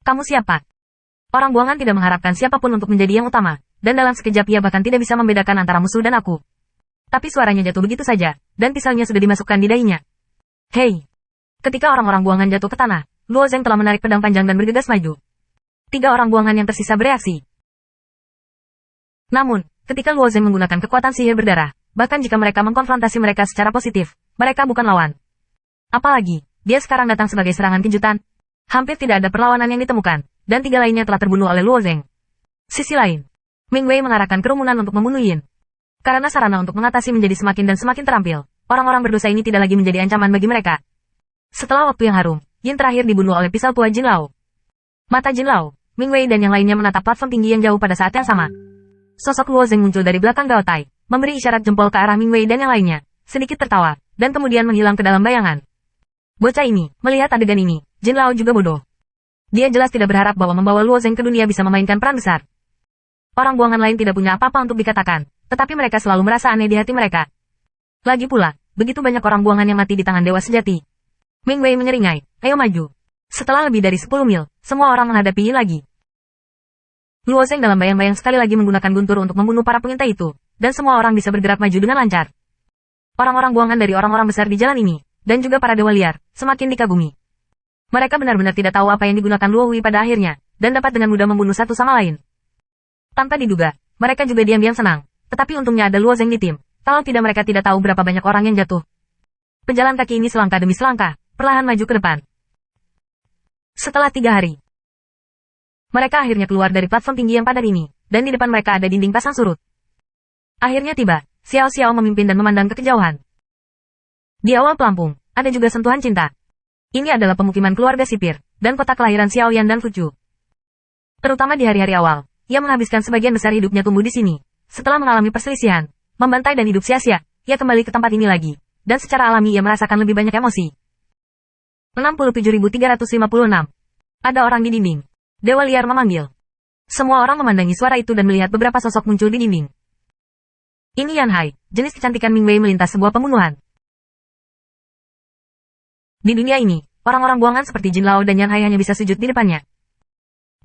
Kamu siapa? Orang buangan tidak mengharapkan siapapun untuk menjadi yang utama, dan dalam sekejap ia bahkan tidak bisa membedakan antara musuh dan aku. Tapi suaranya jatuh begitu saja, dan pisaunya sudah dimasukkan di dahinya. Hei! Ketika orang-orang buangan jatuh ke tanah, Luo Zeng telah menarik pedang panjang dan bergegas maju. 3 orang buangan yang tersisa bereaksi. Namun, ketika Luo Zeng menggunakan kekuatan sihir berdarah, bahkan jika mereka mengkonfrontasi mereka secara positif, mereka bukan lawan. Apalagi, dia sekarang datang sebagai serangan kejutan. Hampir tidak ada perlawanan yang ditemukan, dan 3 lainnya telah terbunuh oleh Luo Zeng. Sisi lain, Ming Wei mengarahkan kerumunan untuk membunuh Yin. Karena sarana untuk mengatasi menjadi semakin dan semakin terampil, orang-orang berdosa ini tidak lagi menjadi ancaman bagi mereka. Setelah waktu yang harum, Yin terakhir dibunuh oleh pisau tua Jin Lao. Mata Jin Lao, Ming Wei dan yang lainnya menatap platform tinggi yang jauh pada saat yang sama. Sosok Luo Zeng muncul dari belakang Gao Tai, memberi isyarat jempol ke arah Ming Wei dan yang lainnya, sedikit tertawa, dan kemudian menghilang ke dalam bayangan. Bocah ini, melihat adegan ini, Jin Lao juga bodoh. Dia jelas tidak berharap bahwa membawa Luo Zeng ke dunia bisa memainkan peran besar. Orang buangan lain tidak punya apa-apa untuk dikatakan, tetapi mereka selalu merasa aneh di hati mereka. Lagi pula, begitu banyak orang buangan yang mati di tangan dewa sejati. Ming Wei menyeringai, ayo maju. Setelah lebih dari 10 mil, semua orang menghadapi Yin lagi. Luo Zeng dalam bayang-bayang sekali lagi menggunakan guntur untuk membunuh para pengintai itu, dan semua orang bisa bergerak maju dengan lancar. Orang-orang buangan dari orang-orang besar di jalan ini, dan juga para dewa liar, semakin dikagumi. Mereka benar-benar tidak tahu apa yang digunakan Luo Hui pada akhirnya, dan dapat dengan mudah membunuh satu sama lain. Tanpa diduga, mereka juga diam-diam senang. Tetapi untungnya ada Luo Zeng di tim, kalau tidak mereka tidak tahu berapa banyak orang yang jatuh. Pejalan kaki ini selangkah demi selangkah, perlahan maju ke depan. Setelah 3 hari, mereka akhirnya keluar dari platform tinggi yang padat ini, dan di depan mereka ada dinding pasang surut. Akhirnya tiba, Xiao Xiao memimpin dan memandang ke kejauhan. Di awal pelampung, ada juga sentuhan cinta. Ini adalah pemukiman keluarga sipir, dan kota kelahiran Xiao Yan dan Fuju. Terutama di hari-hari awal, ia menghabiskan sebagian besar hidupnya tumbuh di sini. Setelah mengalami perselisihan, membantai dan hidup sia-sia, ia kembali ke tempat ini lagi, dan secara alami ia merasakan lebih banyak emosi. 67.356. Ada orang di dinding. Dewa liar memanggil. Semua orang memandangi suara itu dan melihat beberapa sosok muncul di dinding. Ini Yan Hai, jenis kecantikan Ming Wei melintas sebuah pembunuhan. Di dunia ini, orang-orang buangan seperti Jin Lao dan Yan Hai hanya bisa sujud di depannya.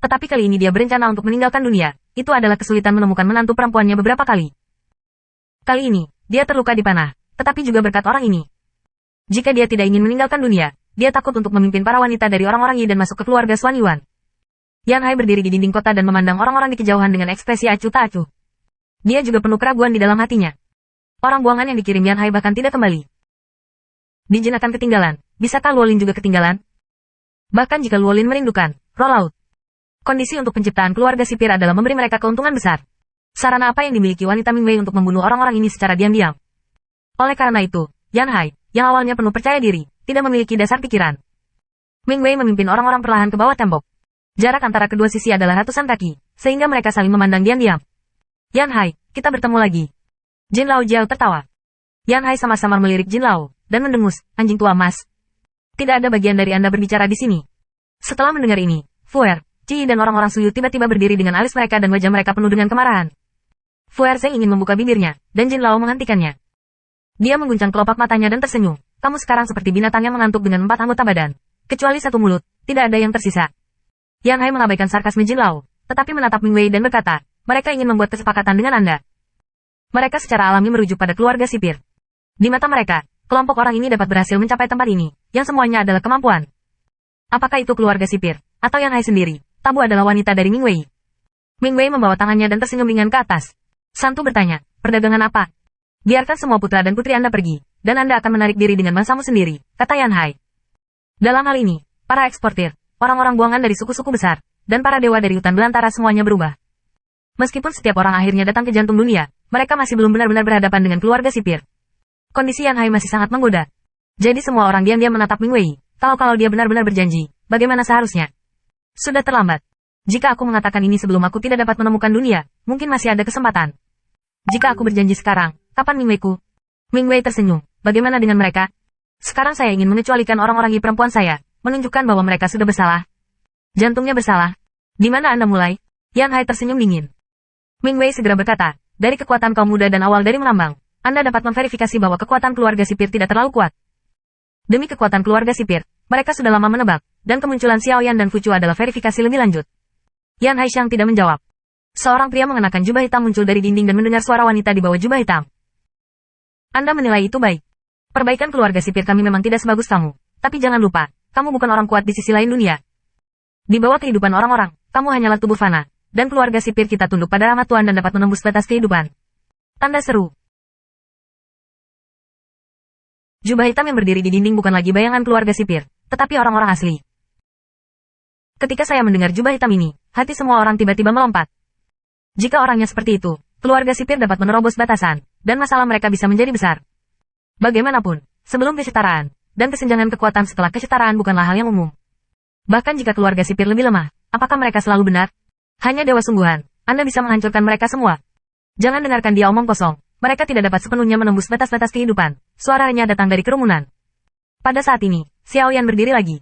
Tetapi kali ini dia berencana untuk meninggalkan dunia. Itu adalah kesulitan menemukan menantu perempuannya beberapa kali. Kali ini, dia terluka di panah, tetapi juga berkat orang ini. Jika dia tidak ingin meninggalkan dunia, dia takut untuk memimpin para wanita dari orang-orang Yi dan masuk ke keluarga Xuan Yuan. Yan Hai berdiri di dinding kota dan memandang orang-orang di kejauhan dengan ekspresi acuh tak acuh. Dia juga penuh keraguan di dalam hatinya. Orang buangan yang dikirim Yan Hai bahkan tidak kembali. Di Jin akan ketinggalan, bisakah Luolin juga ketinggalan? Bahkan jika Luolin merindukan, roll out. Kondisi untuk penciptaan keluarga sipir adalah memberi mereka keuntungan besar. Sarana apa yang dimiliki wanita Ming Wei untuk membunuh orang-orang ini secara diam-diam? Oleh karena itu, Yan Hai, yang awalnya penuh percaya diri, tidak memiliki dasar pikiran. Ming Wei memimpin orang-orang perlahan ke bawah tembok. Jarak antara kedua sisi adalah ratusan kaki, sehingga mereka saling memandang diam-diam. Yan Hai, kita bertemu lagi. Jin Lao Jiao tertawa. Yan Hai sama-sama melirik Jin Lao, dan mendengus, anjing tua mas. Tidak ada bagian dari Anda berbicara di sini. Setelah mendengar ini, Fuer, Ci dan orang-orang Suyu tiba-tiba berdiri dengan alis mereka dan wajah mereka penuh dengan kemarahan. Fuer Zeng ingin membuka bibirnya, dan Jin Lao menghentikannya. Dia mengguncang kelopak matanya dan tersenyum. Kamu sekarang seperti binatang yang mengantuk dengan 4 anggota badan. Kecuali 1 mulut, tidak ada yang tersisa. Yan Hai mengabaikan sarkasme Jin Lao, tetapi menatap Ming Wei dan berkata, mereka ingin membuat kesepakatan dengan Anda. Mereka secara alami merujuk pada keluarga sipir. Di mata mereka, kelompok orang ini dapat berhasil mencapai tempat ini, yang semuanya adalah kemampuan. Apakah itu keluarga sipir, atau Yan Hai sendiri? Tabu adalah wanita dari Ming Wei. Ming Wei membawa tangannya dan tersenyum ringan ke atas. Santu bertanya, perdagangan apa? Biarkan semua putra dan putri Anda pergi, dan Anda akan menarik diri dengan mangsamu sendiri, kata Yan Hai. Dalam hal ini, para eksportir, orang-orang buangan dari suku-suku besar, dan para dewa dari hutan belantara semuanya berubah. Meskipun setiap orang akhirnya datang ke jantung dunia, mereka masih belum benar-benar berhadapan dengan keluarga sipir. Kondisi Yan Hai masih sangat menggoda. Jadi semua orang diam-diam menatap Ming Wei. Kalau dia benar-benar berjanji, bagaimana seharusnya? Sudah terlambat. Jika aku mengatakan ini sebelum aku tidak dapat menemukan dunia, mungkin masih ada kesempatan. Jika aku berjanji sekarang, kapan Ming Wei-ku? Ming Wei tersenyum. Bagaimana dengan mereka? Sekarang saya ingin mengecualikan orang-orang Yi perempuan saya, menunjukkan bahwa mereka sudah bersalah. Jantungnya bersalah. Di mana Anda mulai? Yan Hai tersenyum dingin. Ming Wei segera berkata, dari kekuatan kaum muda dan awal dari melambang, Anda dapat memverifikasi bahwa kekuatan keluarga sipir tidak terlalu kuat. Demi kekuatan keluarga sipir, mereka sudah lama menebak, dan kemunculan Xiao Yan dan Fu Chu adalah verifikasi lebih lanjut. Yan Haishang tidak menjawab. Seorang pria mengenakan jubah hitam muncul dari dinding dan mendengar suara wanita di bawah jubah hitam. Anda menilai itu baik. Perbaikan keluarga sipir kami memang tidak sebagus kamu. Tapi jangan lupa, kamu bukan orang kuat di sisi lain dunia. Di bawah kehidupan orang-orang, kamu hanyalah tubuh fana. Dan keluarga sipir kita tunduk pada rahmat Tuhan dan dapat menembus batas kehidupan. Tanda seru. Jubah hitam yang berdiri di dinding bukan lagi bayangan keluarga sipir, tetapi orang-orang asli. Ketika saya mendengar jubah hitam ini, hati semua orang tiba-tiba melompat. Jika orangnya seperti itu, keluarga sipir dapat menerobos batasan, dan masalah mereka bisa menjadi besar. Bagaimanapun, sebelum kesetaraan, dan kesenjangan kekuatan setelah kesetaraan bukanlah hal yang umum. Bahkan jika keluarga sipir lebih lemah, apakah mereka selalu benar? Hanya dewa sungguhan, Anda bisa menghancurkan mereka semua. Jangan dengarkan dia omong kosong. Mereka tidak dapat sepenuhnya menembus batas-batas kehidupan. Suaranya datang dari kerumunan. Pada saat ini, Xiao Yan berdiri lagi.